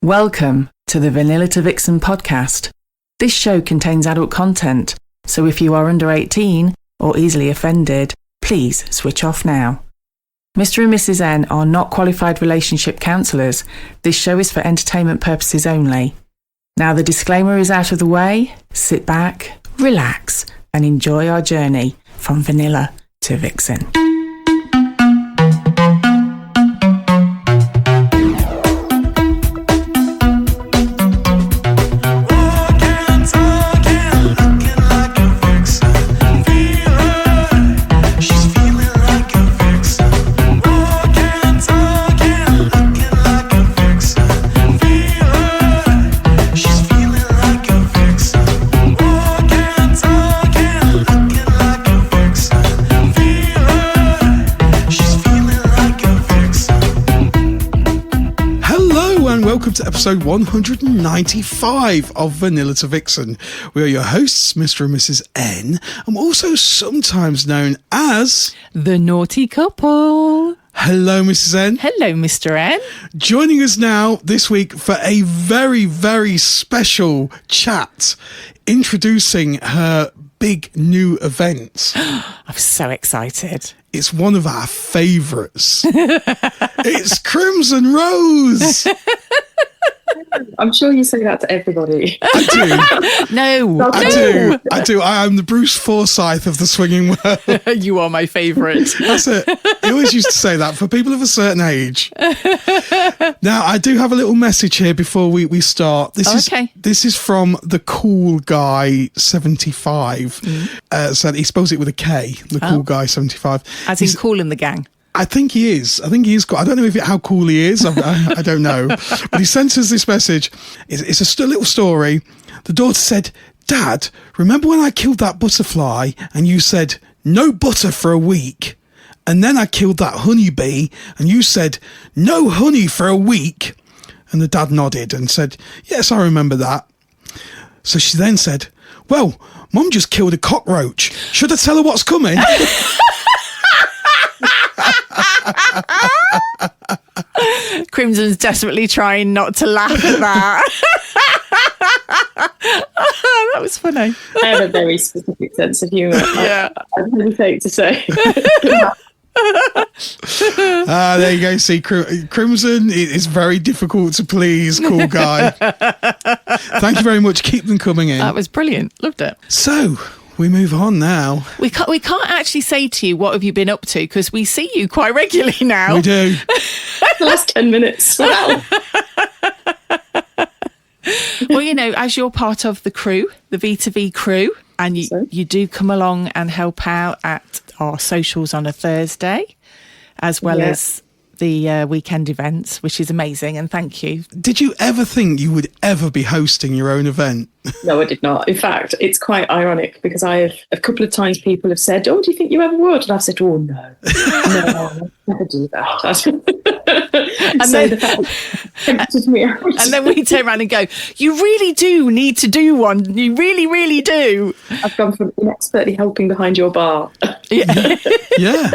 Welcome to the Vanilla to Vixen podcast. This show contains adult content, so if you are under 18 or easily offended, please switch off now. Mr. and Mrs. N are not qualified relationship counsellors. This show is for entertainment purposes only. Now the disclaimer is out of the way, sit back, relax, and enjoy our journey from Vanilla to Vixen. Welcome to episode 195 of Vanilla to Vixen. We are your hosts, Mr. and Mrs. N, and also sometimes known as the Naughty Couple. Hello, Mrs. N. Hello, Mr. N. Joining us now this week for a very, very special chat, introducing her big new event. I'm so excited. It's one of our favourites. It's Crimson Rose. I'm sure you say that to everybody. I do. No. I do. I am the Bruce Forsyth of the swinging world. You are my favourite. That's it. He always used to say that for people of a certain age. Now, I do have a little message here before we start. This is from the cool guy 75. So he spells it with a K. The cool guy 75. As in Cool in the Gang. I think he is. I don't know how cool he is. I don't know. But he sent us this message. It's a little story. The daughter said, "Dad, remember when I killed that butterfly and you said, no butter for a week? And then I killed that honeybee and you said, no honey for a week?" And the dad nodded and said, "Yes, I remember that." So she then said, "Well, Mum just killed a cockroach. Should I tell her what's coming?" Crimson's desperately trying not to laugh at that. That was funny. I have a very specific sense of humour. Yeah. I hesitate to say. There you go. See, Crimson is very difficult to please, cool guy. Thank you very much. Keep them coming in. That was brilliant. Loved it. So, we move on now. We can't actually say to you, what have you been up to? Because we see you quite regularly now. We do. The last 10 minutes. Wow. Well, you know, as you're part of the crew, the V2V crew, and you do come along and help out at our socials on a Thursday, as well as the weekend events, which is amazing, and thank you. Did you ever think you would ever be hosting your own event? No, I did not. In fact, it's quite ironic because a couple of times people have said, "Oh, do you think you ever would?" And I've said, "Oh, no, I'll never do that." And so then, the fact tempted me out. And then we turn around and go, "You really do need to do one. You really, really do." I've gone from inexpertly helping behind your bar. Yeah.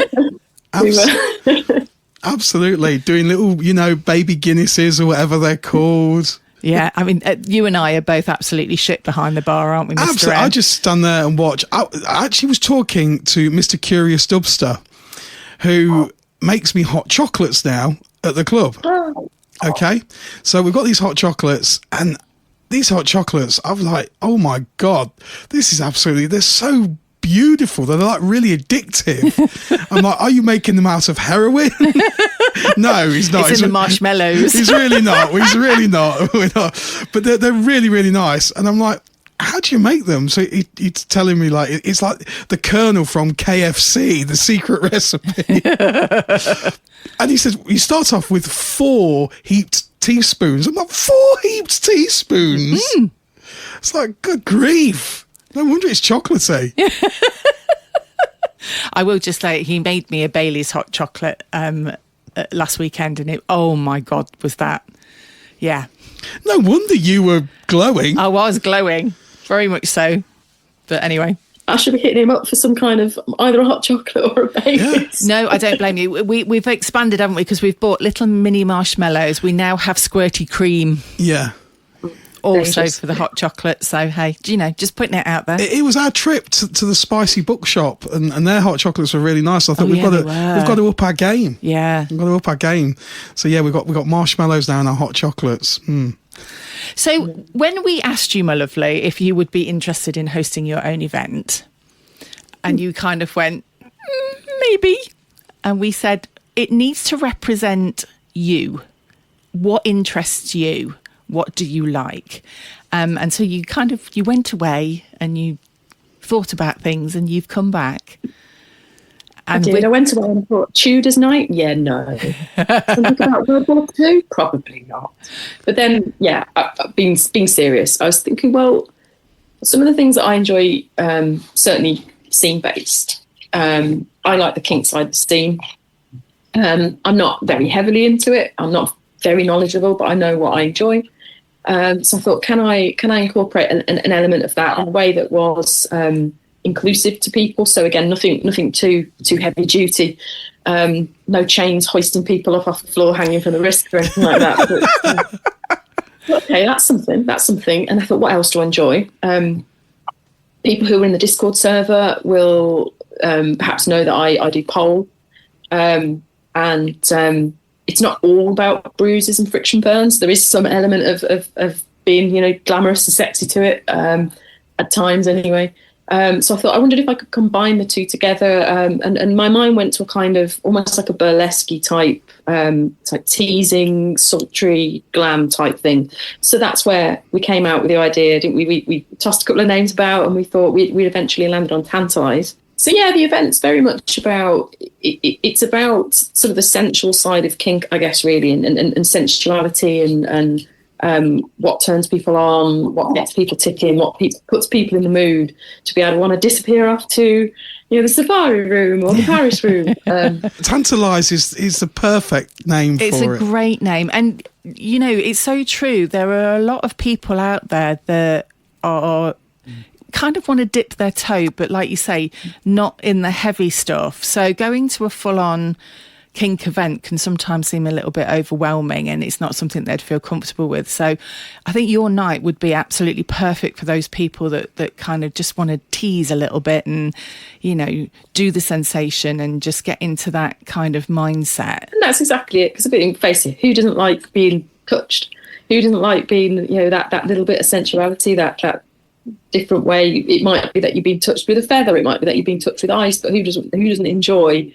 Absolutely. Doing little, baby Guinnesses or whatever they're called. Yeah, I mean, you and I are both absolutely shit behind the bar, aren't we, Mr. Absolutely. I just stand there and watch. I actually was talking to Mr. Curious Dubster, who makes me hot chocolates now at the club. Okay, so we've got these hot chocolates, and these hot chocolates, I'm like, oh my God, this is they're so beautiful. They're like really addictive. I'm like, are you making them out of heroin? No, he's not. It's in the marshmallows. He's really not. We're not. But they're really, really nice. And I'm like, how do you make them? So he's telling me like, it's like the Colonel from KFC, the secret recipe. And he says, you start off with 4 heaped teaspoons. I'm like, 4 heaped teaspoons? It's like, good grief. No wonder it's chocolatey. I will just say, he made me a Bailey's hot chocolate last weekend, and oh my God, was that, yeah. No wonder you were glowing. I was glowing, very much so. But anyway. I should be hitting him up for some kind of either a hot chocolate or a Baileys. No, I don't blame you. We've expanded, haven't we? Because we've bought little mini marshmallows. We now have squirty cream. Yeah. Also Dangerous. for the hot chocolate. So, hey, just putting it out there. It was our trip to the spicy bookshop, and their hot chocolates were really nice. I thought we've got to up our game. Yeah. We've got to up our game. So yeah, we've got marshmallows now and our hot chocolates. So when we asked you, my lovely, if you would be interested in hosting your own event, and you kind of went, maybe, and we said, it needs to represent you. What interests you? What do you like? And so you went away and you thought about things and you've come back. And I went away and thought, Tudor's night? Yeah, no. Something about World War II? Probably not. But then, yeah, being serious, I was thinking, well, some of the things that I enjoy, certainly scene-based. I like the kink side of the scene. I'm not very heavily into it. I'm not very knowledgeable, but I know what I enjoy. So I thought, can I incorporate an element of that in a way that was inclusive to people? So again, nothing too heavy duty. No chains hoisting people off the floor, hanging from the wrist or anything like that. But, okay, that's something. And I thought, what else do I enjoy? People who are in the Discord server will perhaps know that I do pole, and it's not all about bruises and friction burns. There is some element of being, glamorous and sexy to it, at times anyway. So I thought, I wondered if I could combine the two together. And my mind went to a kind of almost like a burlesque type, teasing, sultry, glam type thing. So that's where we came out with the idea, didn't we? We tossed a couple of names about and we thought we'd eventually landed on Tantalise. So yeah, the event's very much about, it's about sort of the sensual side of kink, I guess, really, and sensuality and what turns people on, what gets people ticking, what puts people in the mood to be able to want to disappear off to, the safari room or the Paris room. Tantalise is the perfect name for it. It's a great name. And, it's so true. There are a lot of people out there that are kind of want to dip their toe, but like you say, not in the heavy stuff. So going to a full-on kink event can sometimes seem a little bit overwhelming and it's not something they'd feel comfortable with. So I think your night would be absolutely perfect for those people that kind of just want to tease a little bit and, do the sensation and just get into that kind of mindset. And that's exactly it, because face it, who doesn't like being touched? Who doesn't like being, that little bit of sensuality, that different way? It might be that you've been touched with a feather, it might be that you've been touched with ice, but who doesn't enjoy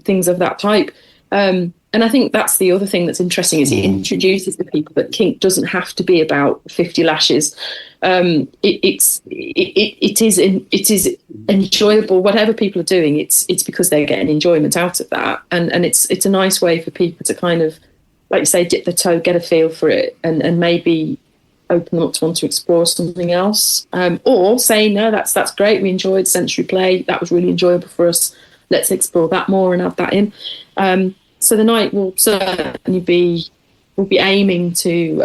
things of that type? And I think that's the other thing that's interesting, is it introduces the people that kink doesn't have to be about 50 lashes. It is enjoyable. Whatever people are doing, it's because they're getting enjoyment out of that, and it's a nice way for people to kind of, like you say, dip the toe, get a feel for it, and maybe open them up to want to explore something else, or say, no, that's great, we enjoyed sensory play, that was really enjoyable for us, let's explore that more and add that in. So the night will certainly be aiming to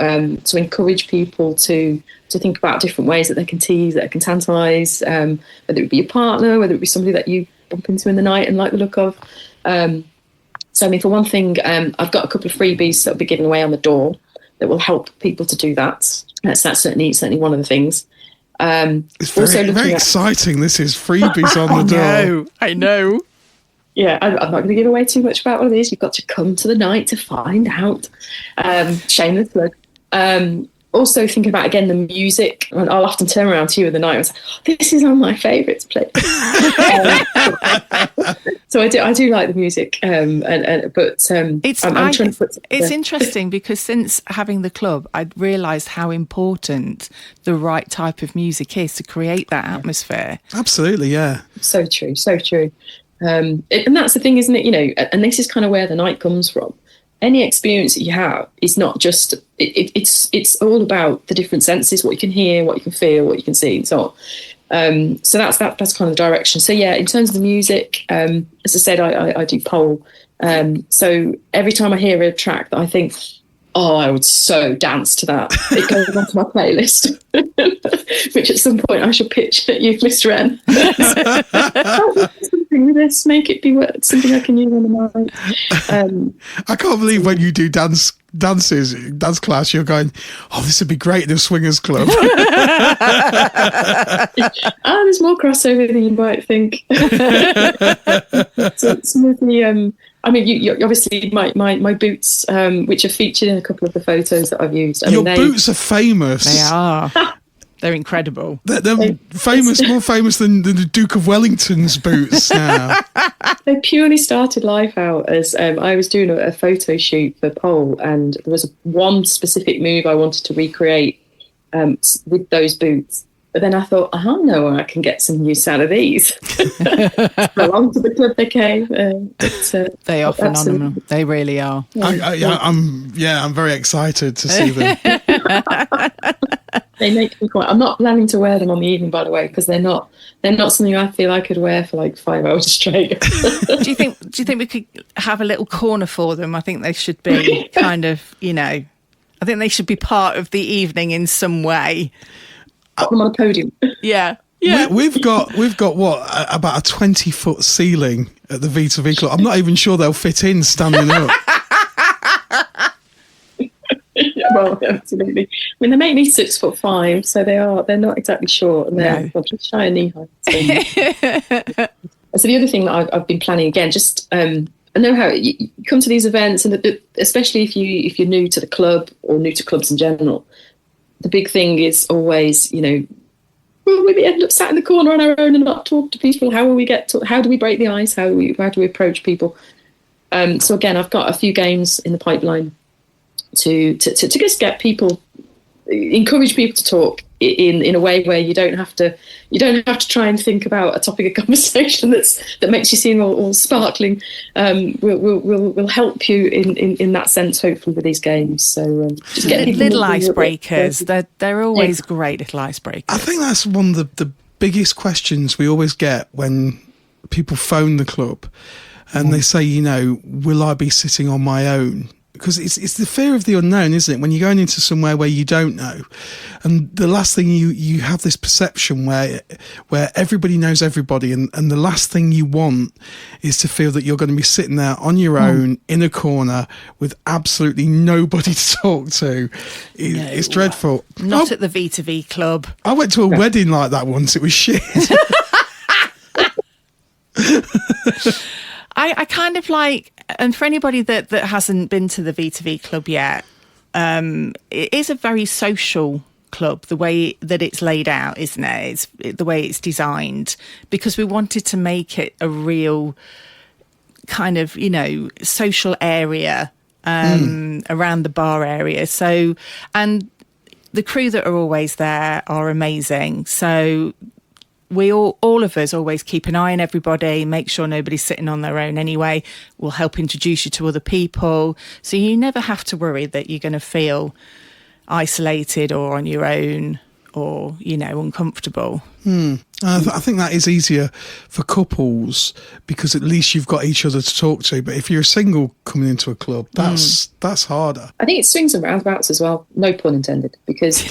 encourage people to think about different ways that they can tease, that they can tantalise, whether it be a partner, whether it be somebody that you bump into in the night and like the look of. So for one thing, I've got a couple of freebies that will be given away on the door that will help people to do that. So that's certainly one of the things. It's very exciting. This is freebies on the door. I know. Yeah, I'm not going to give away too much about what it is. You've got to come to the night to find out. Shameless plug. Also thinking about, again, the music. And I'll often turn around to you in the night and say, this is one of my favourites, please. So I do like the music. It's interesting because since having the club, I'd realised how important the right type of music is to create that atmosphere. Absolutely, yeah. So true. And that's the thing, isn't it? And this is kind of where the night comes from. Any experience that you have is not just, it's all about the different senses, what you can hear, what you can feel, what you can see, and so on. So that's kind of the direction. So yeah, in terms of the music, as I said, I do pole. So every time I hear a track that I think, I would so dance to that, it goes onto my playlist. which at some point I shall pitch at you, Mr. N. Something with this, make it be something I can use on the mic. I can't believe when you do dance class, you're going, oh, this would be great in a swingers club. There's more crossover than you might think. So some of the, I mean, you obviously my boots, which are featured in a couple of the photos that I've used. Your boots are famous. They are. They're incredible. They're famous, more famous than the Duke of Wellington's boots now. They purely started life out as I was doing a photo shoot for Pole, and there was one specific move I wanted to recreate with those boots. But then I thought, I know where I can get some use out of these. Along to the club they came. They are phenomenal. They really are. I'm very excited to see them. They make me quite. I'm not planning to wear them on the evening, by the way, because they're not something I feel I could wear for like 5 hours straight. Do you think we could have a little corner for them? I think they should be kind of, I think they should be part of the evening in some way. Put them on a podium. Yeah. We've got what, about a 20-foot ceiling at the V2V Club. I'm not even sure they'll fit in standing up. Well, absolutely. I mean, they make me 6'5", so they're not exactly short, and they're just shy of knee height. So the other thing that I've been planning again, just I know how you come to these events, and especially if you're new to the club or new to clubs in general, the big thing is always, will we end up sat in the corner on our own and not talk to people? How do we break the ice? How do we approach people? So again, I've got a few games in the pipeline to just get people, encourage people to talk in a way where you don't have to try and think about a topic of conversation that makes you seem all sparkling. We'll help you in that sense, hopefully, with these games. So just get little icebreakers. They're always great little icebreakers. I think that's one of the biggest questions we always get when people phone the club and they say, will I be sitting on my own? Because it's the fear of the unknown, isn't it? When you're going into somewhere where you don't know, and the last thing you have this perception where everybody knows everybody, and the last thing you want is to feel that you're going to be sitting there on your own in a corner with absolutely nobody to talk to. It's dreadful. Not at the V2V Club. I went to a wedding like that once. It was shit. I kind of like, and for anybody that hasn't been to the V2V Club yet, it is a very social club, the way that it's laid out, isn't it? It's the way it's designed, because we wanted to make it a real kind of, social area around the bar area. So, and the crew that are always there are amazing. So we all of us always keep an eye on everybody, make sure nobody's sitting on their own anyway. We'll help introduce you to other people. So you never have to worry that you're going to feel isolated or on your own or, uncomfortable. I think that is easier for couples because at least you've got each other to talk to. But if you're a single coming into a club, that's harder. I think it swings and roundabouts as well. No pun intended, because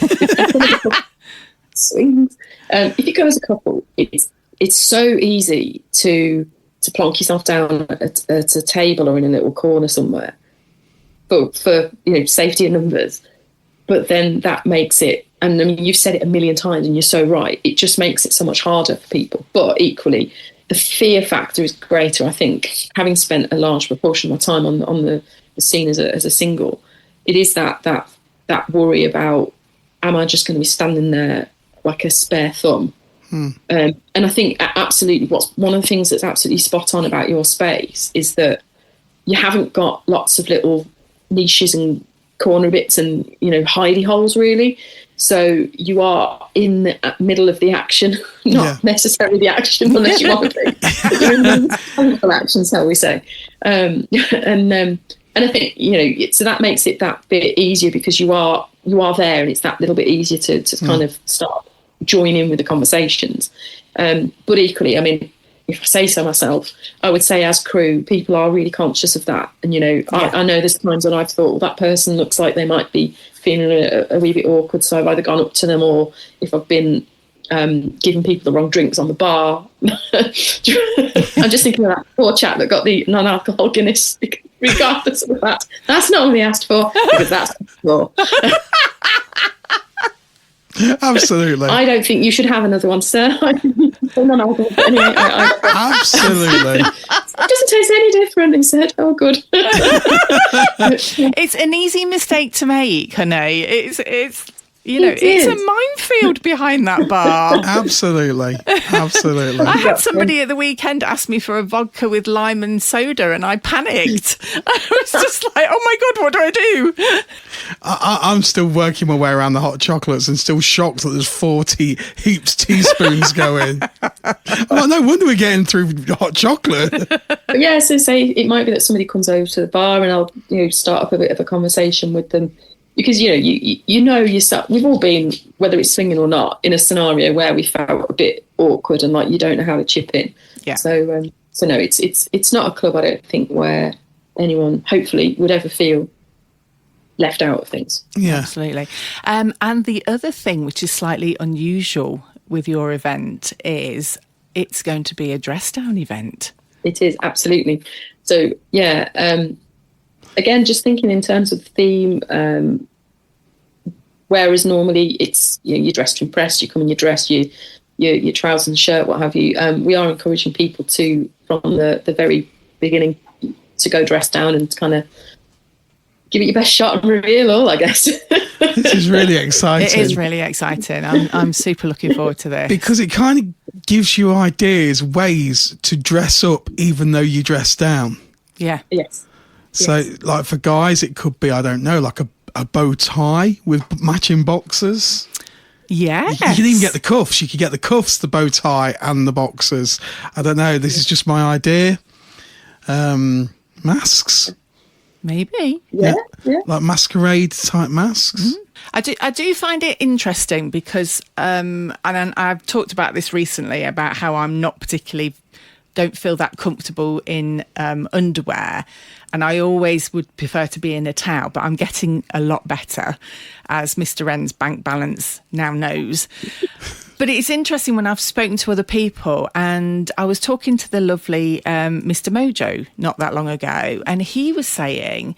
swings. If you go as a couple, it's so easy to plonk yourself down at a table or in a little corner somewhere for safety in numbers. But then that makes it, and I mean, you've said it a million times and you're so right, it just makes it so much harder for people. But equally, the fear factor is greater. I think, having spent a large proportion of my time on the scene as a single, it is that worry about, am I just going to be standing there like a spare thumb? And I think absolutely one of the things that's absolutely spot on about your space is that you haven't got lots of little niches and corner bits and hidey holes really. So you are in the middle of the action, not necessarily the action unless you want to be. You're in the thankful action, shall we say. And I think, so that makes it that bit easier because you are there, and it's that little bit easier to kind of start join in with the conversations. But equally, I mean, if I say so myself, I would say as crew, people are really conscious of that. And, I know there's times when I've thought, well, that person looks like they might be feeling a wee bit awkward. So I've either gone up to them, or if I've been giving people the wrong drinks on the bar. I'm just thinking of that poor chap that got the non-alcohol Guinness, regardless of that. That's not what he asked for, because that's for. Absolutely. I don't think you should have another one, sir. Non-alcohol. But anyway, Absolutely. It doesn't taste any different, he said. Oh, good. It's an easy mistake to make, honey. It's it's a minefield behind that bar. Absolutely. I had somebody at the weekend ask me for a vodka with lime and soda, and I panicked. I was just like, oh my God, what do I do? I'm still working my way around the hot chocolates and still shocked that there's 40 heaps teaspoons going. Oh, no wonder we're getting through hot chocolate. But yeah, so say it might be that somebody comes over to the bar and I'll start up a bit of a conversation with them. Because, yourself, we've all been, whether it's swinging or not, in a scenario where we felt a bit awkward and like you don't know how to chip in. Yeah. So no, it's not a club, I don't think, where anyone hopefully would ever feel left out of things. Yeah. Absolutely. And the other thing, which is slightly unusual with your event, is it's going to be a dress down event. It is, absolutely. So, yeah, again, just thinking in terms of theme, whereas normally it's you're dressed to impress, you come in your dress, your trousers and shirt, what have you. We are encouraging people to, from the very beginning, to go dress down and to kind of give it your best shot and reveal all, I guess. This is really exciting. It is really exciting. I'm super looking forward to this. Because it kind of gives you ideas, ways to dress up even though you dress down. Yeah. Yes. So, like for guys, it could be, I don't know, like a bow tie with matching boxers. Yeah. You can even get the cuffs. You could get the cuffs, the bow tie, and the boxers. I don't know. This is just my idea. Masks. Maybe. Yeah. Like masquerade type masks. Mm-hmm. I do find it interesting because, and I've talked about this recently, about how I'm not particularly, don't feel that comfortable in underwear. And I always would prefer to be in a towel, but I'm getting a lot better, as Mr. N's bank balance now knows. But it's interesting when I've spoken to other people, and I was talking to the lovely Mr. Mojo not that long ago, and he was saying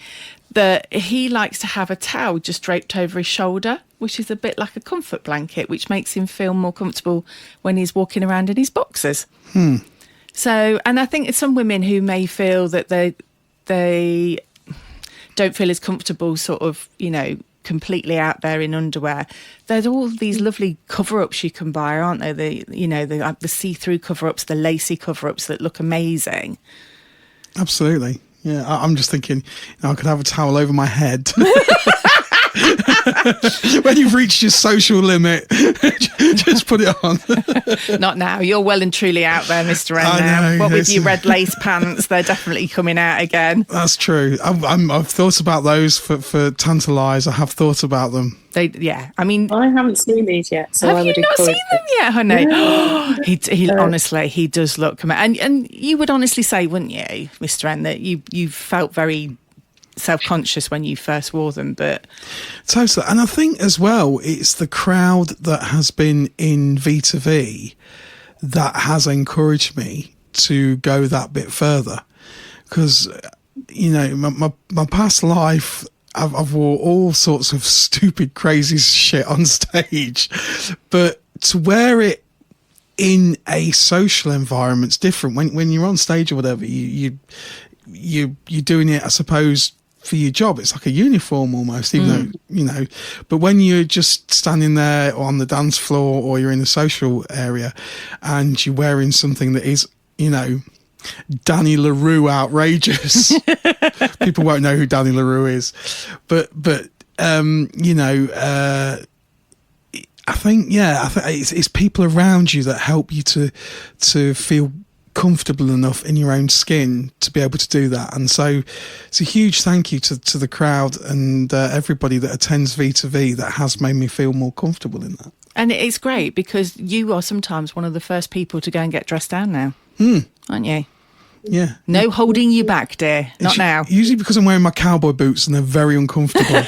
that he likes to have a towel just draped over his shoulder, which is a bit like a comfort blanket, which makes him feel more comfortable when he's walking around in his boxers. So, and I think some women who may feel that they don't feel as comfortable sort of, completely out there in underwear. There's all these lovely cover-ups you can buy, aren't there? The see-through cover-ups, the lacy cover-ups that look amazing. Absolutely. Yeah, I'm just thinking I could have a towel over my head. When you've reached your social limit, just put it on. Not now. You're well and truly out there, Mr. N. Now. What with your red lace pants, they're definitely coming out again. That's true. I've thought about those for Tantalise. I have thought about them. I mean, I haven't seen these yet. So have you not seen them yet, honey? No. he honestly, he does look. And you would honestly say, wouldn't you, Mr. N, that you felt very self-conscious when you first wore them, but totally. And I think as well, it's the crowd that has been in V2V that has encouraged me to go that bit further, because my past life, I've wore all sorts of stupid, crazy shit on stage, but to wear it in a social environment's different. When you're on stage or whatever, you're doing it, I suppose, for your job. It's like a uniform almost, even though, but when you're just standing there on the dance floor or you're in a social area and you're wearing something that is, Danny LaRue outrageous. People won't know who Danny LaRue is, but I think it's people around you that help you to feel comfortable enough in your own skin to be able to do that. And so it's a huge thank you to the crowd and everybody that attends V2V that has made me feel more comfortable in that. And it's great because you are sometimes one of the first people to go and get dressed down now, aren't you? Yeah. No holding you back, dear. Not now. Usually because I'm wearing my cowboy boots and they're very uncomfortable.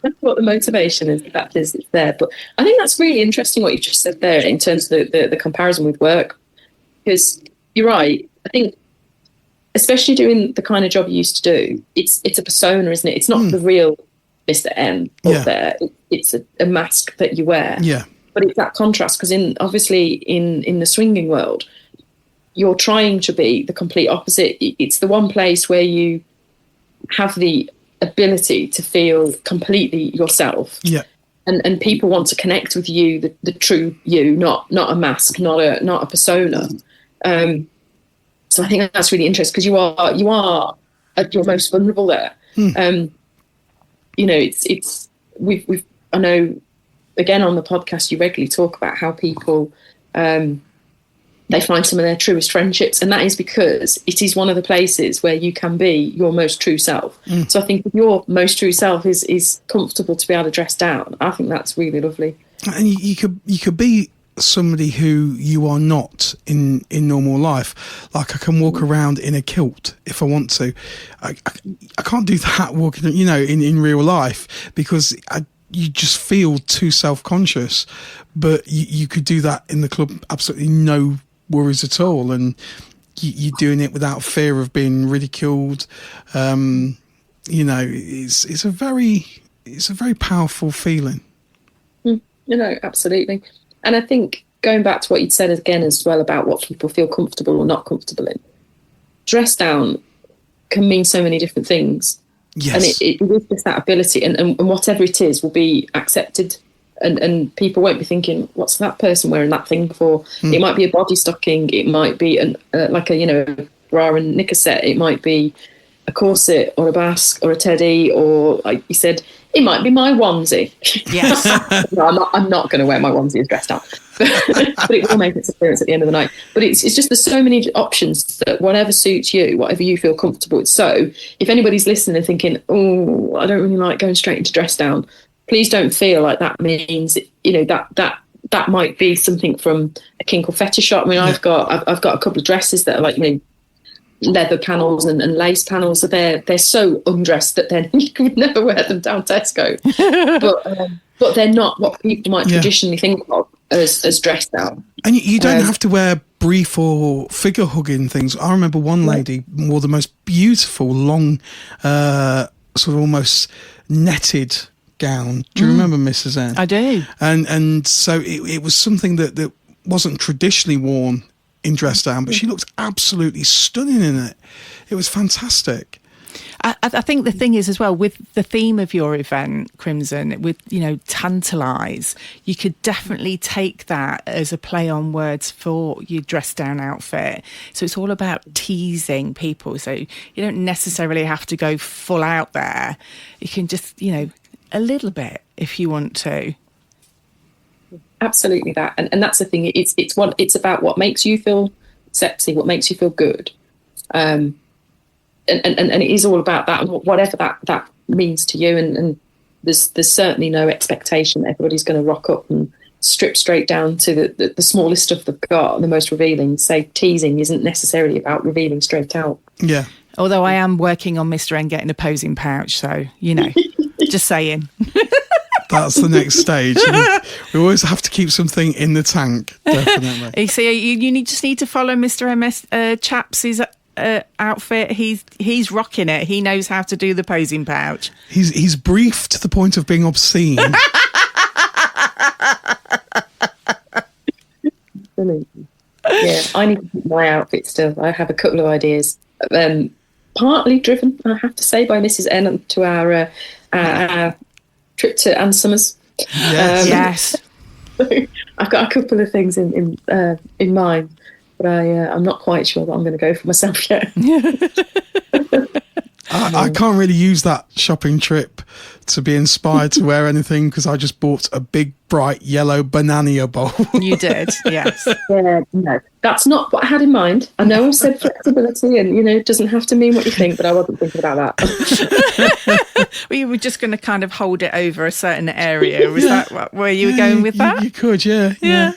That's what the motivation is. That is, it's there. But I think that's really interesting what you just said there in terms of the comparison with work. Because you're right. I think, especially doing the kind of job you used to do, it's a persona, isn't it? It's not the real Mr. M up there. It's a mask that you wear. Yeah. But it's that contrast because obviously in the swinging world, you're trying to be the complete opposite. It's the one place where you have the ability to feel completely yourself. Yeah. And people want to connect with you, the true you, not a mask, not a persona. So I think that's really interesting because you are at your most vulnerable there. It's we've I know, again on the podcast you regularly talk about how people they find some of their truest friendships, and that is because it is one of the places where you can be your most true self. So I think if your most true self is comfortable to be able to dress down, I think that's really lovely. And you could be somebody who you are not in normal life. Like I can walk around in a kilt if I want to. I can't do that walking, in real life because you just feel too self-conscious. But you could do that in the club, absolutely no worries at all, and you're doing it without fear of being ridiculed. It's a very powerful feeling. Absolutely. And I think going back to what you'd said again as well about what people feel comfortable or not comfortable in, dress down can mean so many different things. Yes. And it is just that ability, and whatever it is will be accepted. And people won't be thinking, what's that person wearing that thing for? It might be a body stocking. It might be a bra and knicker set. It might be a corset or a basque or a teddy, or like you said, it might be my onesie. Yes. No, I'm not going to wear my onesie as dressed up. But it will make its appearance at the end of the night. But it's just there's so many options that whatever suits you, whatever you feel comfortable with. So if anybody's listening and thinking, oh, I don't really like going straight into dress down, please don't feel like that means, that might be something from a kink or fetish shop. I mean, I've got a couple of dresses that are like, leather panels and lace panels. So they're so undressed that then you could never wear them down Tesco. But they're not what people might traditionally think of as dressed down. And you don't have to wear brief or figure hugging things. I remember one lady wore the most beautiful long, sort of almost netted gown. Do you remember Mrs. N? I do. And so it was something that wasn't traditionally worn in dress down, but she looked absolutely stunning in it. It was fantastic. I think the thing is as well with the theme of your event, Crimson, with tantalise, you could definitely take that as a play on words for your dress down outfit. So it's all about teasing people. So you don't necessarily have to go full out there. You can just a little bit if you want to. Absolutely that, and that's the thing. It's about what makes you feel sexy, what makes you feel good, and it is all about that, whatever that means to you. And there's certainly no expectation that everybody's going to rock up and strip straight down to the smallest stuff they've got, the most revealing. Say teasing isn't necessarily about revealing straight out. Yeah. Although I am working on Mr. N getting a posing pouch, so just saying. That's the next stage. We always have to keep something in the tank, definitely. You see, you just need to follow Mr. MS Chaps' outfit. He's rocking it. He knows how to do the posing pouch. He's brief to the point of being obscene. Yeah, I need to keep my outfit still. I have a couple of ideas. Partly driven, I have to say, by Mrs. N to our trip to Ann Summers. Yes. I've got a couple of things in mind, but I'm not quite sure what I'm going to go for myself yet. I can't really use that shopping trip to be inspired to wear anything because I just bought a big bright yellow banana bowl. You did, yes. Yeah, no, that's not what I had in mind. I know I said flexibility and, it doesn't have to mean what you think, but I wasn't thinking about that. We were just going to kind of hold it over a certain area. Was that where you were going with that? You could, yeah.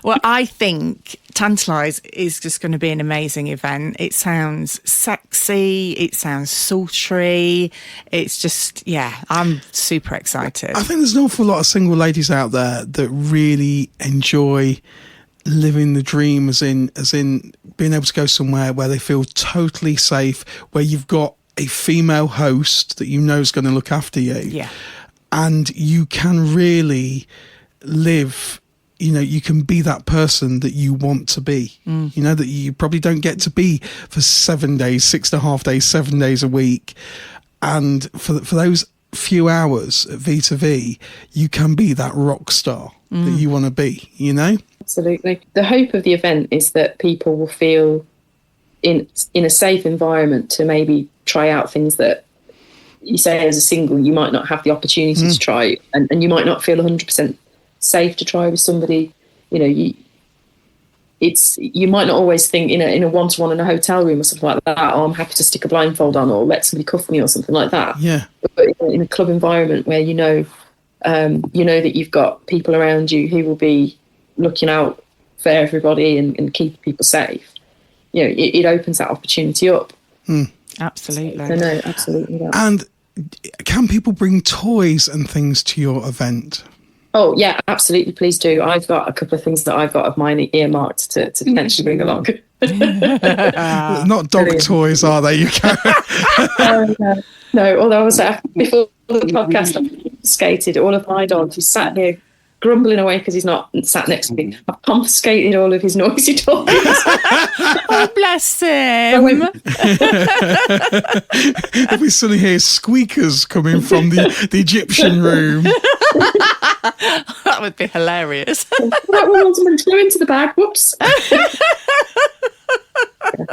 Well, I think Tantalise is just going to be an amazing event. It sounds sexy. It sounds sultry. It's just, I'm super excited. I think there's an awful lot of single ladies out there that really enjoy living the dream, as in being able to go somewhere where they feel totally safe, where you've got a female host that you know is going to look after you. Yeah. And you can really live, you can be that person that you want to be, that you probably don't get to be for 7 days, 6.5 days, 7 days a week. And for those few hours at V2V, you can be that rock star that you want to be, Absolutely. The hope of the event is that people will feel in a safe environment to maybe try out things that you say as a single you might not have the opportunity to try, and you might not feel 100% safe to try with somebody. You might not always think in a one-to-one in a hotel room or something like that, oh, I'm happy to stick a blindfold on or let somebody cuff me or something like that. Yeah. But in a club environment where you know that you've got people around you who will be looking out for everybody and keeping people safe, it opens that opportunity up. Absolutely. So, no, absolutely. That. And can people bring toys and things to your event? Oh, yeah, absolutely. Please do. I've got a couple of things that I've got of mine earmarked to potentially bring along. Not dog Brilliant. Toys, are they? You can. No, although I was before the podcast, I confiscated all of my dogs. He's sat here grumbling away because he's not sat next to me. I've confiscated all of his noisy toys. Oh, bless him. If we suddenly hear squeakers coming from the Egyptian room. That would be hilarious. That one someone to go into the bag. Whoops.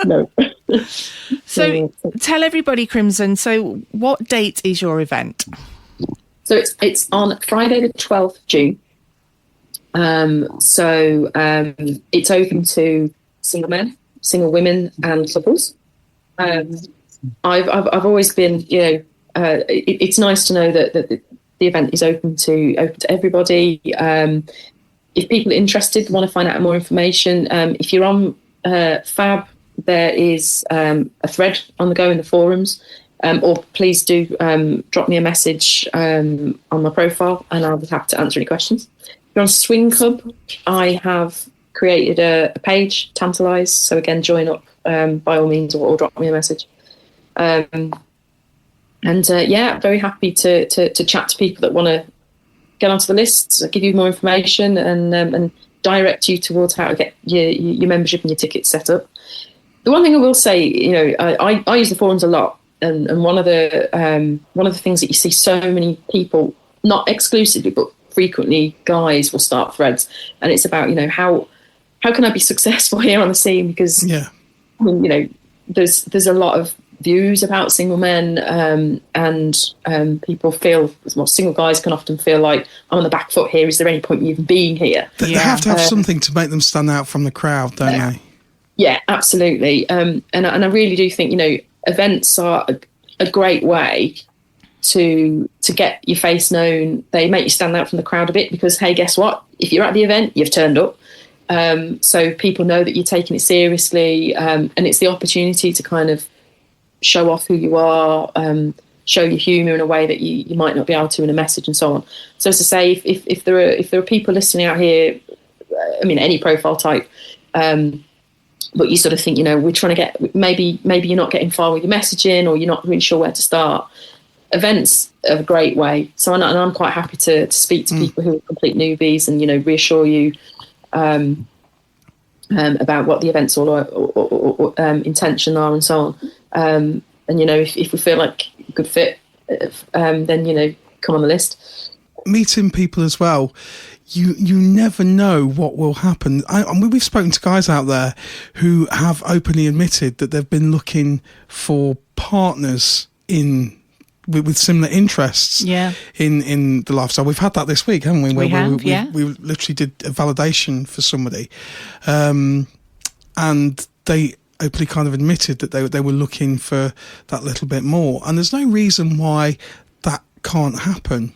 No. So tell everybody, Crimson, so what date is your event? So it's on Friday the 12th of June. It's open to single men, single women and couples. I've always been, it's nice to know that the event is open to everybody. If people are interested, want to find out more information, if you're on Fab, there is a thread on the go in the forums, or please do drop me a message on my profile, and I'll be happy to answer any questions. If you're on Swing Club, I have created a page, Tantalise. So again, join up by all means, or drop me a message. Very happy to chat to people that want to get onto the list, give you more information, and direct you towards how to get your membership and your tickets set up. The one thing I will say, I use the forums a lot, and one of the things that you see so many people, not exclusively but frequently, guys will start threads, and it's about how can I be successful here on the scene, because there's a lot of views about single men, and people feel, single guys can often feel like, I'm on the back foot here, is there any point in even being here? They have to have something to make them stand out from the crowd, don't they? Yeah, absolutely. And I really do think events are a great way to get your face known. They make you stand out from the crowd a bit, because hey, guess what, if you're at the event, you've turned up. So people know that you're taking it seriously, and it's the opportunity to kind of show off who you are, show your humour in a way that you might not be able to in a message, and so on. So as I say, if there are people listening out here, any profile type, but you sort of think, we're trying to get, maybe you're not getting far with your messaging, or you're not really sure where to start. Events are a great way. So I'm quite happy to speak to people who are complete newbies, and reassure you about what the events all are, or intention are, and so on. If we feel like a good fit, then come on the list. Meeting people as well, you never know what will happen. We've spoken to guys out there who have openly admitted that they've been looking for partners with similar interests in the lifestyle. We've had that this week, haven't we? We literally did a validation for somebody, and they openly kind of admitted that they were looking for that little bit more. And there's no reason why that can't happen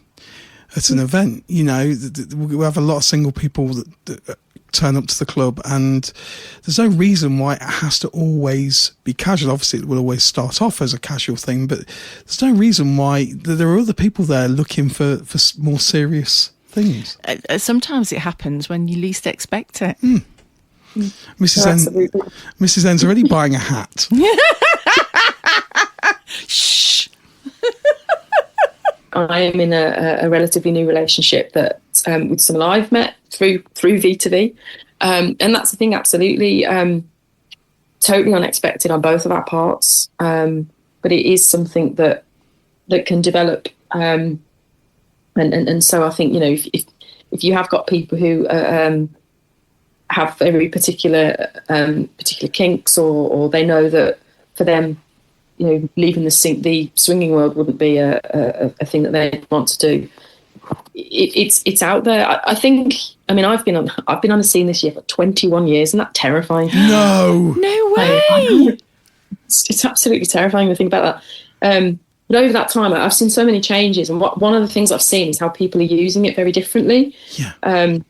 at an event. You know, we have a lot of single people that turn up to the club, and there's no reason why it has to always be casual. Obviously, it will always start off as a casual thing, but there's no reason why there are other people there looking for more serious things. Sometimes it happens when you least expect it. Mrs. N's already buying a hat. Shh. I am in a relatively new relationship that with someone I've met through V2V, and that's the thing. Absolutely, totally unexpected on both of our parts, but it is something that can develop, and so I think, you know, if you have got people who have very particular kinks, or they know that for them, you know, leaving the swinging world wouldn't be a thing that they want to do. It's out there. I think. I mean, I've been on the scene this year for 21 years, isn't that terrifying? No way. It's absolutely terrifying to think about that. But over that time, I've seen so many changes, and one of the things I've seen is how people are using it very differently. Yeah. And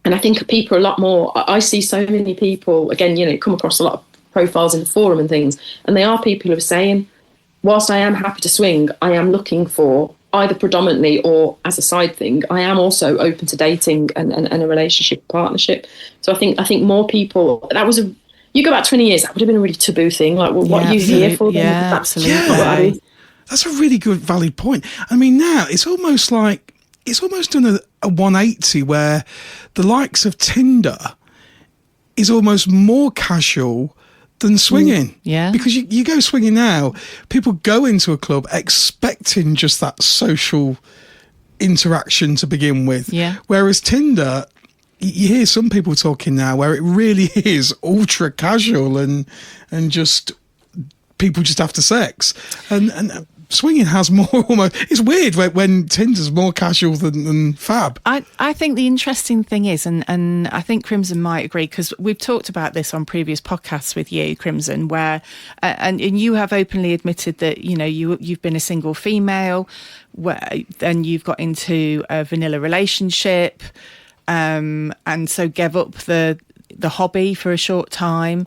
I think people are a lot more. I see so many people, again, you know, come across a lot of profiles in the forum and things, and they are people who are saying, whilst I am happy to swing, I am looking for either predominantly or as a side thing, I am also open to dating and a relationship partnership. So I think more people, you go back 20 years, that would have been a really taboo thing. Like, well, what are you here for? Yeah, absolutely. Yeah. That's a really good, valid point. I mean, now it's almost done a 180 where the likes of Tinder is almost more casual than swinging. Yeah. Because you go swinging now, people go into a club expecting just that social interaction to begin with. Yeah. Whereas Tinder, you hear some people talking now where it really is ultra casual and just people just after sex. And swinging has more almost. It's weird when Tinder's more casual than fab. I think the interesting thing is, and I think Crimson might agree, because we've talked about this on previous podcasts with you, Crimson, where and you have openly admitted that, you know, you've been a single female, then you've got into a vanilla relationship, and so gave up the hobby for a short time.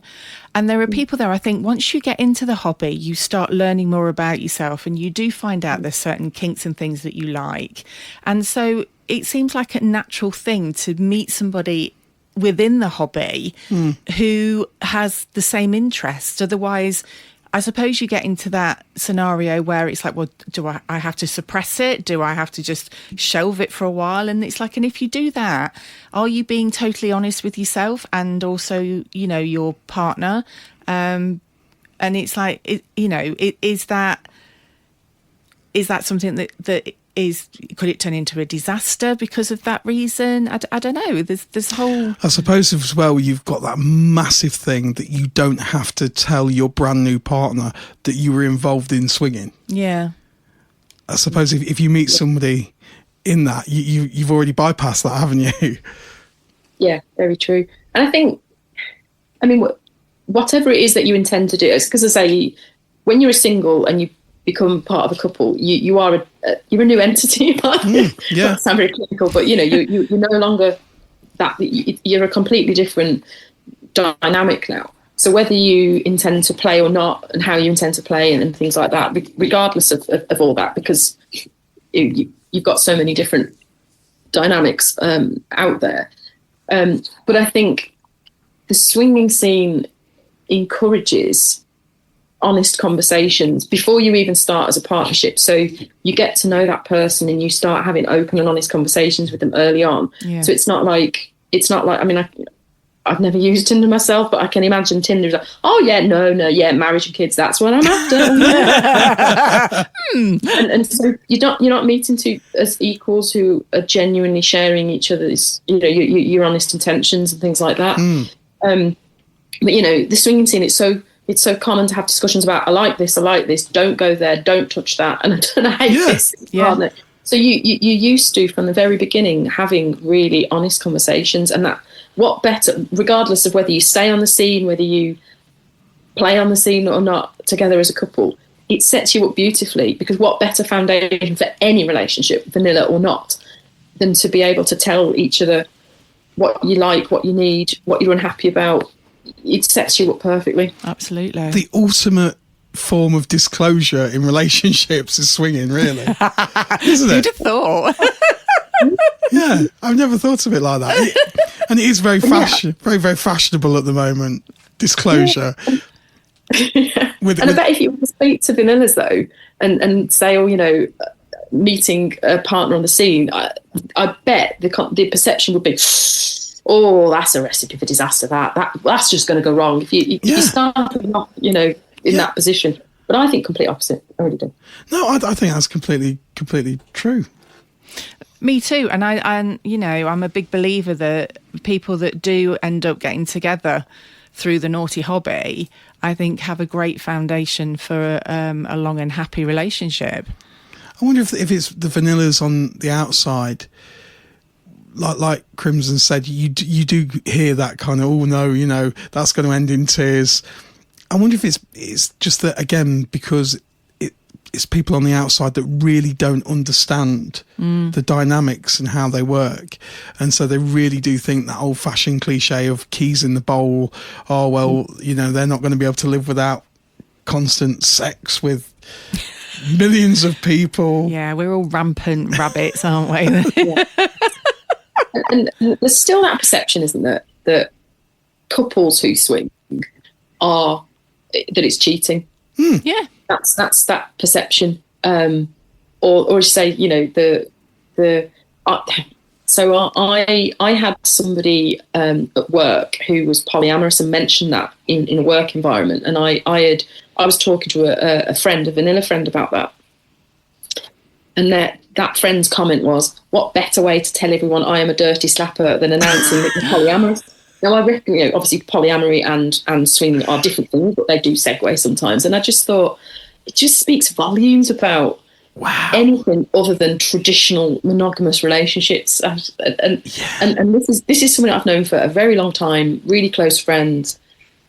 And there are people there, I think, once you get into the hobby, you start learning more about yourself, and you do find out there's certain kinks and things that you like. And so it seems like a natural thing to meet somebody within the hobby who has the same interests. Otherwise, I suppose you get into that scenario where it's like, well, do I have to suppress it? Do I have to just shelve it for a while? And it's like, and if you do that, are you being totally honest with yourself and also, you know, your partner? And it's like, is that something that is, could it turn into a disaster because of that reason? I don't know. There's whole... I suppose as well, you've got that massive thing that you don't have to tell your brand new partner that you were involved in swinging. Yeah. I suppose if you meet somebody in that, you've already bypassed that, haven't you? Yeah, very true. And I think, I mean, whatever it is that you intend to do, because I say, when you're a single and you become part of a couple, you're a new entity. Yeah. That sounds very clinical, but you know, you're no longer that. You're a completely different dynamic now. So whether you intend to play or not, and how you intend to play, and things like that, regardless of all that, because you've got so many different dynamics out there. But I think the swinging scene encourages honest conversations before you even start as a partnership. So you get to know that person and you start having open and honest conversations with them early on. Yeah. So it's not like, I mean, I've never used Tinder myself, but I can imagine Tinder's like, oh yeah, no, yeah, marriage and kids, that's what I'm after. and so you're not meeting two as equals who are genuinely sharing each other's, you know, your honest intentions and things like that. But you know, the swinging scene, it's so common to have discussions about, I like this, don't go there, don't touch that, and I hate this. Yeah. So you used to, from the very beginning, having really honest conversations, and that, what better, regardless of whether you stay on the scene, whether you play on the scene or not together as a couple, it sets you up beautifully, because what better foundation for any relationship, vanilla or not, than to be able to tell each other what you like, what you need, what you're unhappy about. It sets you up perfectly. Absolutely. The ultimate form of disclosure in relationships is swinging, really. Isn't it? Who'd have thought? Yeah, I've never thought of it like that. And it is very very, very fashionable at the moment, disclosure. And I bet if you were to speak to vanillas, though, and say, oh, you know, meeting a partner on the scene, I bet the perception would be, oh, that's a recipe for disaster. That's just going to go wrong if you start off, you know, in that position. But I think complete opposite. I really do. No, I think that's completely true. Me too. And you know, I'm a big believer that people that do end up getting together through the naughty hobby, I think, have a great foundation for a long and happy relationship. I wonder if it's the vanillas on the outside, like Crimson said, you do hear that kind of, oh no, you know, that's going to end in tears. I wonder if it's just that, again, because it's people on the outside that really don't understand the dynamics and how they work, and so they really do think that old-fashioned cliche of keys in the bowl. Oh well, you know, they're not going to be able to live without constant sex with millions of people. Yeah, we're all rampant rabbits, aren't we? Yeah. And there's still that perception, isn't there, that couples who swing that it's cheating. Yeah, that's that perception. Or say, you know, so I had somebody at work who was polyamorous and mentioned that in a work environment, and I was talking to a friend, a vanilla friend, about that, and that friend's comment was, what better way to tell everyone I am a dirty slapper than announcing that you're polyamorous? Now, I reckon, you know, obviously polyamory and swinging are different things, but they do segue sometimes. And I just thought, it just speaks volumes about anything other than traditional monogamous relationships. And this is something I've known for a very long time, really close friend,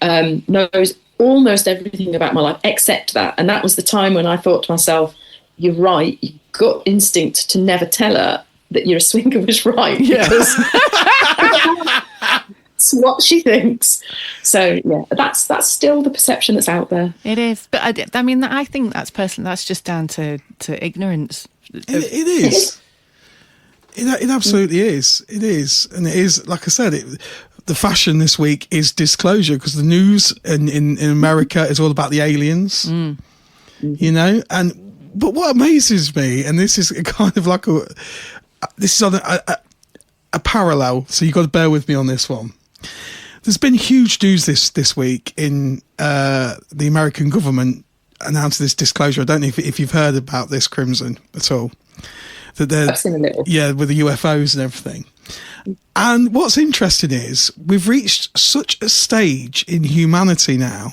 knows almost everything about my life except that. And that was the time when I thought to myself, you're right, your gut instinct to never tell her that you're a swinger was right. Because it's what she thinks. So yeah, that's still the perception that's out there. it is. But I mean, I think that's just down to ignorance. It is. It absolutely is. It is. And it is, like I said, the fashion this week is disclosure, because the news in America is all about the aliens, you know. But what amazes me, and this is kind of like this is on a parallel, so you've got to bear with me on this one. There's been huge news this week in the American government announced this disclosure. I don't know if you've heard about this, Crimson, at all. That I've seen a little. Yeah, with the UFOs and everything. And what's interesting is we've reached such a stage in humanity now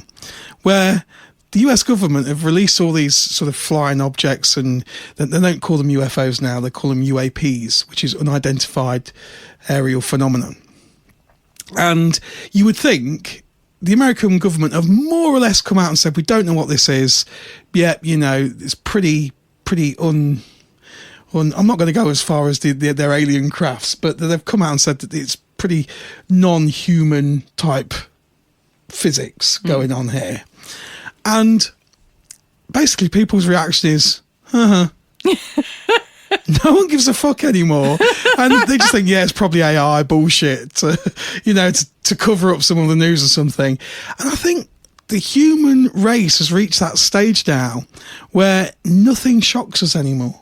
where the US government have released all these sort of flying objects, and they don't call them UFOs now, they call them UAPs, which is unidentified aerial phenomenon. And you would think the American government have more or less come out and said, we don't know what this is. Yeah, you know, it's pretty I'm not going to go as far as their alien crafts, but they've come out and said that it's pretty non-human type physics going on here. And basically people's reaction is, no one gives a fuck anymore. And they just think, yeah, it's probably AI bullshit to cover up some of the news or something. And I think the human race has reached that stage now where nothing shocks us anymore.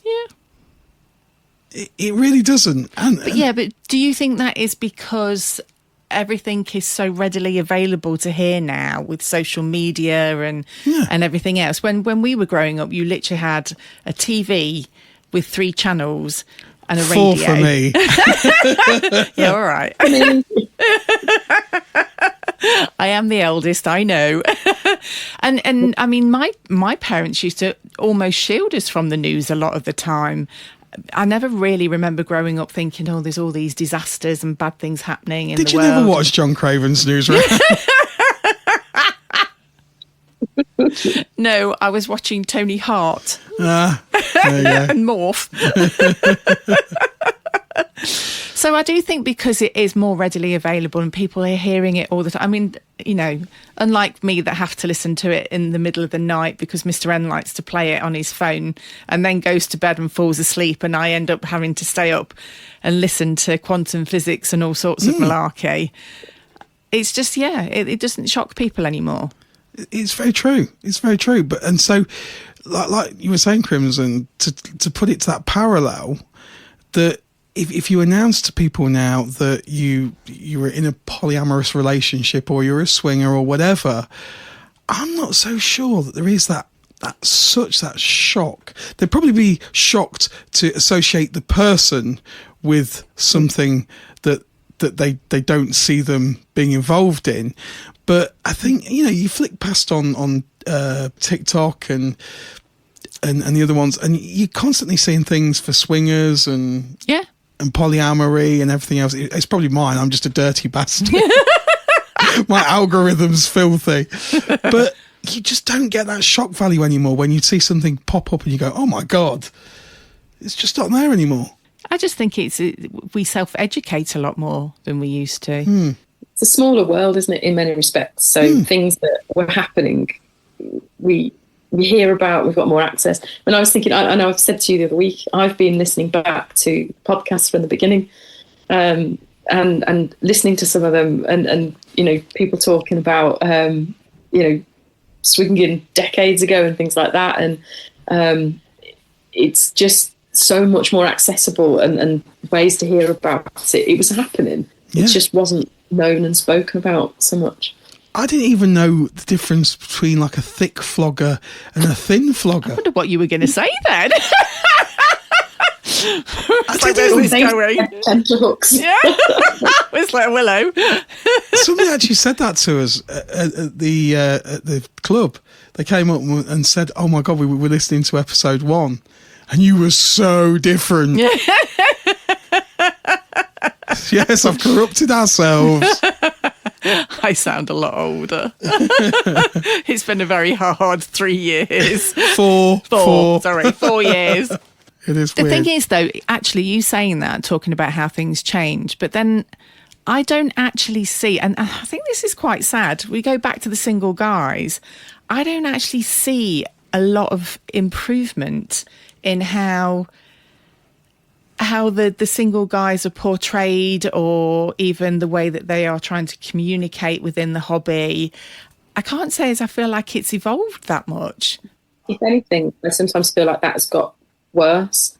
Yeah. It really doesn't. But do you think that is because everything is so readily available to hear now with social media and everything else? When we were growing up, you literally had a TV with 3 channels and a 4 radio. for me. Yeah, all right. I am the eldest, I know. and I mean, my parents used to almost shield us from the news a lot of the time. I never really remember growing up thinking, oh, there's all these disasters and bad things happening in the world. Did you never watch John Craven's Newsroom? No, I was watching Tony Hart There you go. and Morph. So I do think because it is more readily available and people are hearing it all the time. I mean, you know, unlike me that have to listen to it in the middle of the night because Mr. N likes to play it on his phone and then goes to bed and falls asleep, and I end up having to stay up and listen to quantum physics and all sorts of malarkey. It's just, it doesn't shock people anymore. It's very true. It's very true. But and so, like you were saying, Crimson, to put it to that parallel, that if you announce to people now that you were in a polyamorous relationship or you're a swinger or whatever, I'm not so sure that there is that shock. They'd probably be shocked to associate the person with something that they don't see them being involved in. But I think, you know, you flick past on TikTok and the other ones, and you're constantly seeing things for swingers and polyamory and everything else. It's probably mine. I'm just a dirty bastard. My algorithm's filthy. But you just don't get that shock value anymore when you see something pop up and you go, oh my God, it's just not there anymore. I just think we self-educate a lot more than we used to. It's a smaller world, isn't it, in many respects? So things that were happening, we hear about, we've got more access. And I was thinking, I know I've said to you the other week, I've been listening back to podcasts from the beginning and listening to some of them and you know, people talking about, you know, swinging decades ago and things like that. And it's just so much more accessible and ways to hear about it. It was happening. Yeah. It just wasn't known and spoken about so much. I didn't even know the difference between like a thick flogger and a thin flogger. I wonder what you were going to say then. I Like, where's this going? Tenterhooks. Yeah, it's like a willow. Somebody actually said that to us at the club. They came up and said, "Oh my God, we were listening to episode 1, and you were so different." Yes, I've corrupted ourselves. I sound a lot older. It's been a very hard 3 years. Four. 4 years. It is The weird. thing is, though, actually you saying that, talking about how things change, but then I don't actually see, and I think this is quite sad, we go back to the single guys, I don't actually see a lot of improvement in how the single guys are portrayed, or even the way that they are trying to communicate within the hobby. I can't say as I feel like it's evolved that much. If anything, I sometimes feel like that has got worse.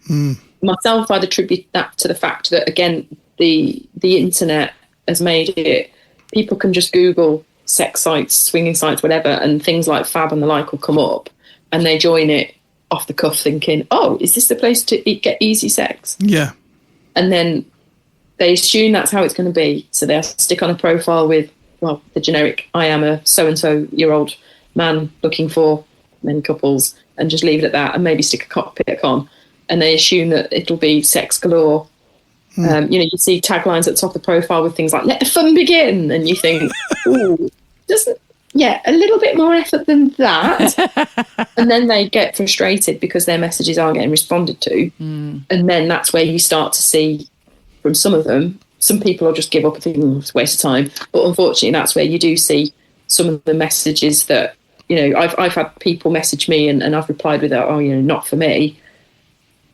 Myself, I'd attribute that to the fact that, again, the internet has made it, people can just Google sex sites, swinging sites, whatever, and things like Fab and the like will come up, and they join it off the cuff thinking, oh, is this the place to get easy sex? Yeah. And then they assume that's how it's going to be. So they'll stick on a profile with, well, the generic, I am a so-and-so-year-old man looking for men couples, and just leave it at that, and maybe stick a cockpit on. And they assume that it'll be sex galore. You know, you see taglines at the top of the profile with things like, let the fun begin. And you think, ooh, doesn't, a little bit more effort than that. And then they get frustrated because their messages aren't getting responded to. And then that's where you start to see from some of them, some people will just give up and think, it's a waste of time. But unfortunately, that's where you do see some of the messages that, you know, I've had people message me and I've replied with, oh, you know, not for me.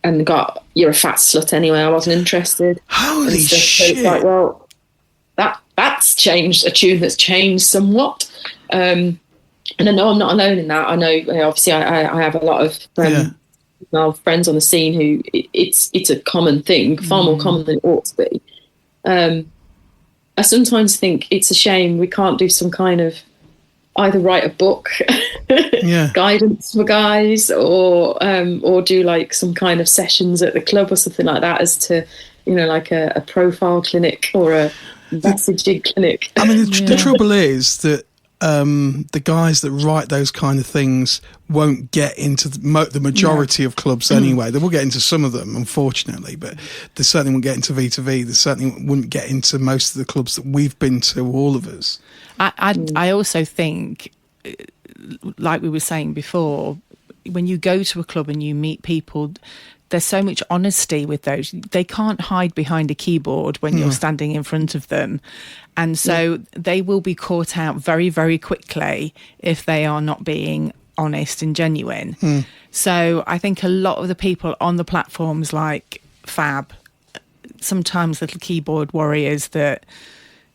And got, you're a fat slut anyway, I wasn't interested. Holy shit. So it's like, well, that's changed, a tune that's changed somewhat. And I know I'm not alone in that. I know, obviously, I have a lot of female friends on the scene who it's a common thing, far more common than it ought to be. I sometimes think it's a shame we can't do some kind of either write a book, guidance for guys, or do like some kind of sessions at the club or something like that, as to, you know, like a profile clinic or a messaging clinic. I mean, the trouble is that the guys that write those kind of things won't get into the majority of clubs anyway. They will get into some of them, unfortunately, but they certainly won't get into V2V. They certainly wouldn't get into most of the clubs that we've been to, all of us. I also think like we were saying before, when you go to a club and you meet people, there's so much honesty with those. They can't hide behind a keyboard when you're standing in front of them. And so they will be caught out very, very quickly if they are not being honest and genuine. So I think a lot of the people on the platforms like Fab, sometimes little keyboard warriors that,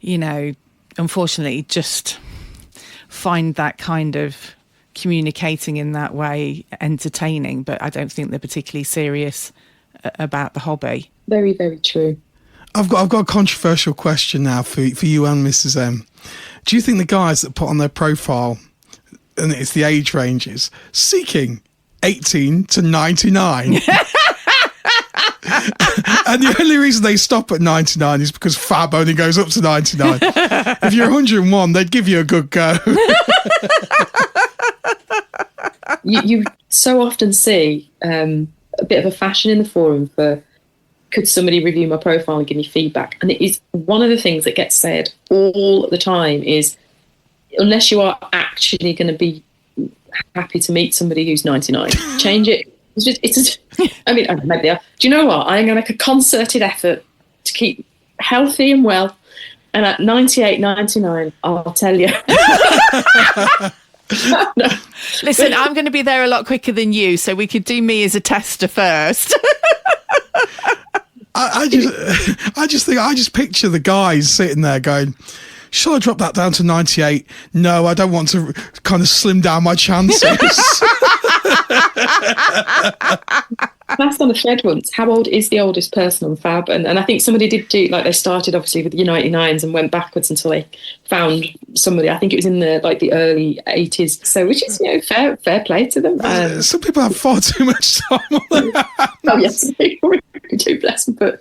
you know, unfortunately just find that kind of communicating in that way entertaining, but I don't think they're particularly serious about the hobby. Very, very true. I've got a controversial question now for you and Mrs. M. Do you think the guys that put on their profile, and it's the age ranges, seeking 18 to 99? And the only reason they stop at 99 is because Fab only goes up to 99. If you're 101, they'd give you a good go. You so often see a bit of a fashion in the forum for, could somebody review my profile and give me feedback? And it is one of the things that gets said all the time is, unless you are actually going to be happy to meet somebody who's 99, change it. I mean, maybe they are. Do you know what? I'm going to make a concerted effort to keep healthy and well. And at 98, 99, I'll tell you. No. Listen, I'm going to be there a lot quicker than you, so we could do me as a tester first. I just picture the guys sitting there going, shall I drop that down to 98? No, I don't want to kind of slim down my chances. That's on the thread once. How old is the oldest person on Fab? And I think somebody did do, like, they started obviously with the 99s and went backwards until they found somebody. I think it was in the early 80s. So, which is, you know, fair play to them. Some people have far too much time on their hands. Oh yes, they really do, bless them. But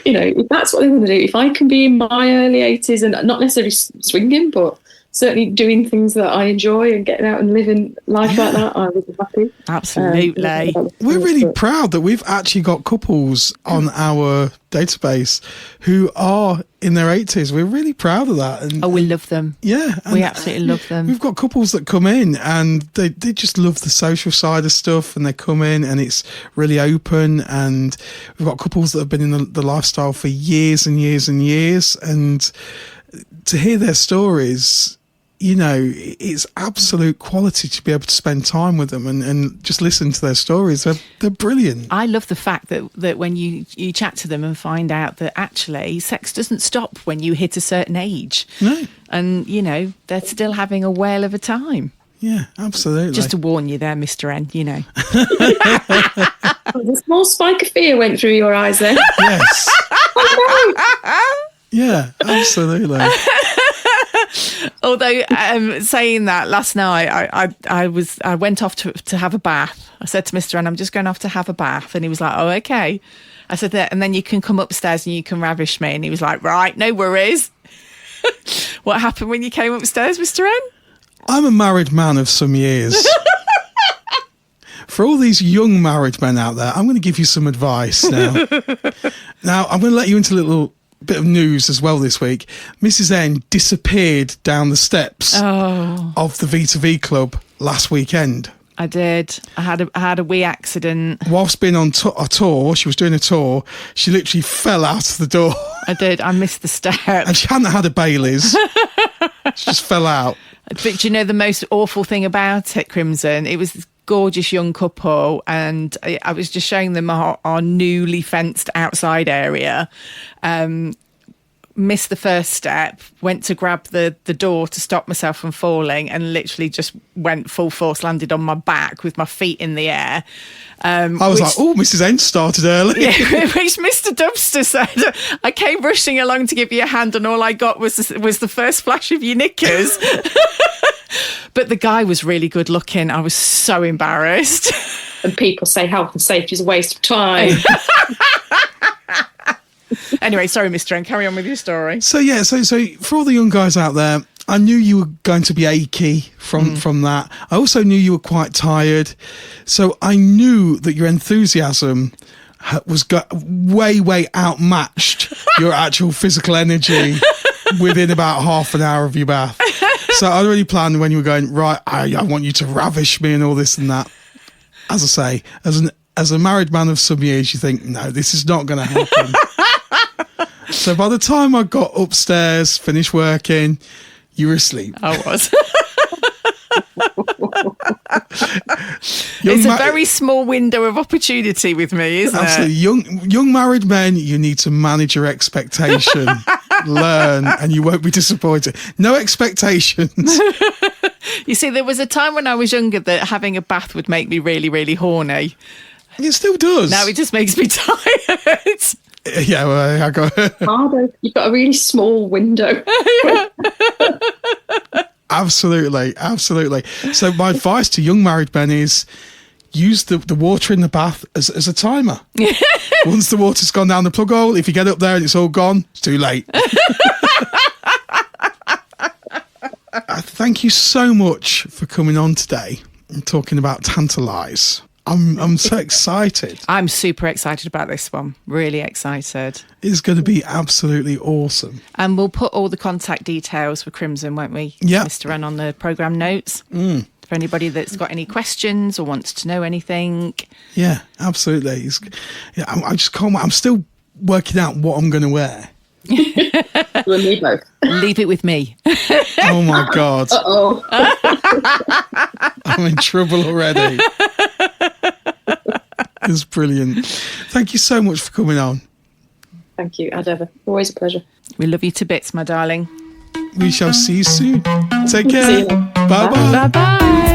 you know, if that's what they want to do, if I can be in my early 80s and not necessarily swinging, but certainly doing things that I enjoy and getting out and living life like that, I would be happy. Absolutely. We're really proud that we've actually got couples on our database who are in their 80s. We're really proud of that. And, we love them. Yeah. We absolutely love them. We've got couples that come in and they just love the social side of stuff, and they come in and it's really open, and we've got couples that have been in the lifestyle for years and years and years, and to hear their stories, you know, it's absolute quality to be able to spend time with them and just listen to their stories. They're brilliant. I love the fact that when you chat to them and find out that actually sex doesn't stop when you hit a certain age. No. And, you know, they're still having a whale of a time. Yeah, absolutely. Just to warn you there, Mr. N, you know. A small spike of fear went through your eyes then. Yes. Oh, no. Yeah, absolutely. Although saying that, last night I went off to have a bath. I said to Mr. N, I'm just going off to have a bath, and he was like, oh, okay. I said that, and then you can come upstairs and you can ravish me. And he was like, right, no worries. What happened when you came upstairs, Mr. N? I'm a married man of some years. For all these young married men out there, I'm going to give you some advice now. Now, I'm going to let you into a little bit of news as well this week. Mrs. N disappeared down the steps of the V2V club last weekend. I did. I had a wee accident. Whilst being on a tour, she was doing a tour, she literally fell out of the door. I did. I missed the step. And she hadn't had a Bailey's. She just fell out. But do you know the most awful thing about it, Crimson? It was this gorgeous young couple, and I was just showing them our newly fenced outside area. Missed the first step, went to grab the door to stop myself from falling, and literally just went full force, landed on my back with my feet in the air. I was like, oh, Mrs. N started early. Yeah, which Mr. Dubster said, I came rushing along to give you a hand, and all I got was the first flash of your knickers. But the guy was really good looking. I was so embarrassed. And people say health and safety is a waste of time. Anyway, sorry, Mr. N, carry on with your story. So for all the young guys out there, I knew you were going to be achy from that. I also knew you were quite tired. So I knew that your enthusiasm was way outmatched your actual physical energy within about half an hour of your bath. So I already planned when you were going, right, I want you to ravish me and all this and that. As I say, as a married man of some years, you think, no, this is not going to happen. So by the time I got upstairs, finished working, you were asleep. I was. It's a very small window of opportunity with me, isn't absolutely. it? Young married men, you need to manage your expectation, learn, and you won't be disappointed. No expectations. You see, there was a time when I was younger that having a bath would make me really, really horny. It still does. Now it just makes me tired. Yeah, well, I got Harder. You've got a really small window. Absolutely. So my advice to young married men is use the water in the bath as a timer. Once the water's gone down the plug hole, if you get up there and it's all gone, it's too late. Thank you so much for coming on today and talking about Tantalise. I'm so excited. I'm super excited about this one. Really excited. It's going to be absolutely awesome. And we'll put all the contact details for Crimson, won't we? Yeah. Mr. N on the programme notes. For anybody that's got any questions or wants to know anything. Yeah, absolutely. I just can't. I'm still working out what I'm going to wear. We'll need both. Leave it with me. Oh my God. Uh-oh. I'm in trouble already. It's brilliant. Thank you so much for coming on. Thank you, as ever. Always a pleasure. We love you to bits, my darling. We shall see you soon. Take See care. you. Bye-bye. Bye-bye.